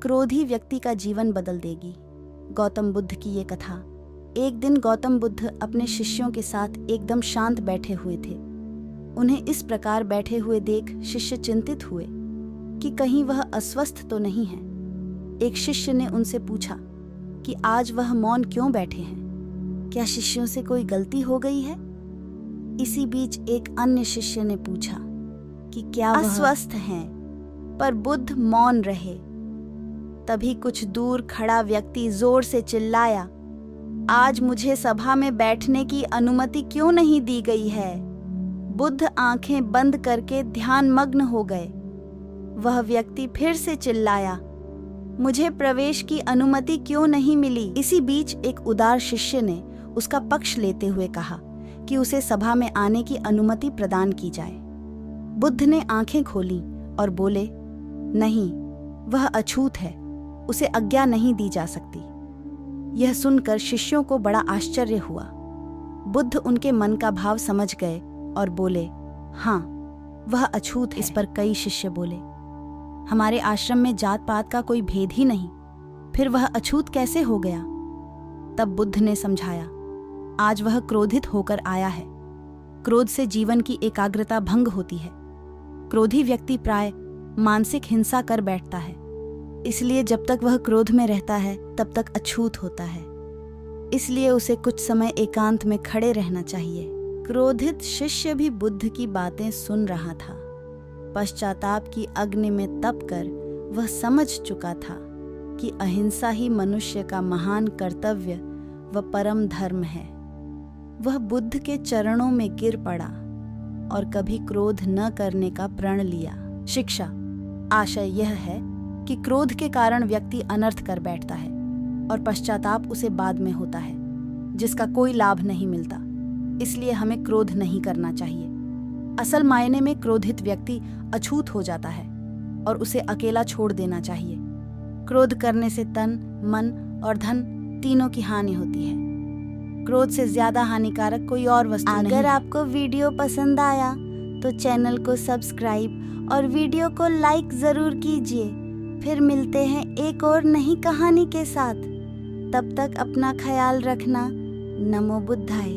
क्रोधी व्यक्ति का जीवन बदल देगी। गौतम बुद्ध की ये कथा। एक दिन गौतम बुद्ध अपने शिष्यों के साथ एकदम शांत बैठे हुए थे। उन्हें इस प्रकार बैठे हुए देख शिष्य चिंतित हुए कि कहीं वह अस्वस्थ तो नहीं है। एक शिष्य ने उनसे पूछा कि आज वह मौन क्यों बैठे हैं, क्या शिष्यों से कोई गलती हो गई है? इसी बीच एक अन्य शिष्य ने पूछा कि क्या वह अस्वस्थ हैं, पर बुद्ध मौन रहे। तभी कुछ दूर खड़ा व्यक्ति जोर से चिल्लाया, आज मुझे सभा में बैठने की अनुमति क्यों नहीं दी गई है? बुद्ध आंखें बंद करके ध्यान मग्न हो गए। वह व्यक्ति फिर से चिल्लाया, मुझे प्रवेश की अनुमति क्यों नहीं मिली? इसी बीच एक उदार शिष्य ने उसका पक्ष लेते हुए कहा कि उसे सभा में आने की अनुमति प्रदान की जाए। बुद्ध ने आंखें खोली और बोले, नहीं, वह अछूत है, उसे आज्ञा नहीं दी जा सकती। यह सुनकर शिष्यों को बड़ा आश्चर्य हुआ। बुद्ध उनके मन का भाव समझ गए और बोले, हाँ, वह अछूत है। इस पर कई शिष्य बोले, हमारे आश्रम में जात पात का कोई भेद ही नहीं, फिर वह अछूत कैसे हो गया? तब बुद्ध ने समझाया, आज वह क्रोधित होकर आया है। क्रोध से जीवन की एकाग्रता भंग होती है। क्रोधी व्यक्ति प्राय मानसिक हिंसा कर बैठता है, इसलिए जब तक वह क्रोध में रहता है तब तक अछूत होता है। इसलिए उसे कुछ समय एकांत में खड़े रहना चाहिए। क्रोधित शिष्य भी बुद्ध की बातें सुन रहा था। पश्चाताप की अग्नि में तप कर वह समझ चुका था कि अहिंसा ही मनुष्य का महान कर्तव्य व परम धर्म है। वह बुद्ध के चरणों में गिर पड़ा और कभी क्रोध न करने का प्रण लिया। शिक्षा। आशय यह है कि क्रोध के कारण व्यक्ति अनर्थ कर बैठता है और पश्चाताप उसे बाद में होता है, जिसका कोई लाभ नहीं मिलता। इसलिए हमें क्रोध नहीं करना चाहिए। असल मायने में क्रोधित व्यक्ति अछूत हो जाता है और उसे अकेला छोड़ देना चाहिए। क्रोध करने से तन, मन और धन तीनों की हानि होती है। क्रोध से ज्यादा हानिकारक कोई और वस्तु नहीं है। अगर आपको वीडियो पसंद आया तो चैनल को सब्सक्राइब और वीडियो को लाइक जरूर कीजिए। फिर मिलते हैं एक और नई कहानी के साथ। तब तक अपना ख्याल रखना। नमो बुद्धाय।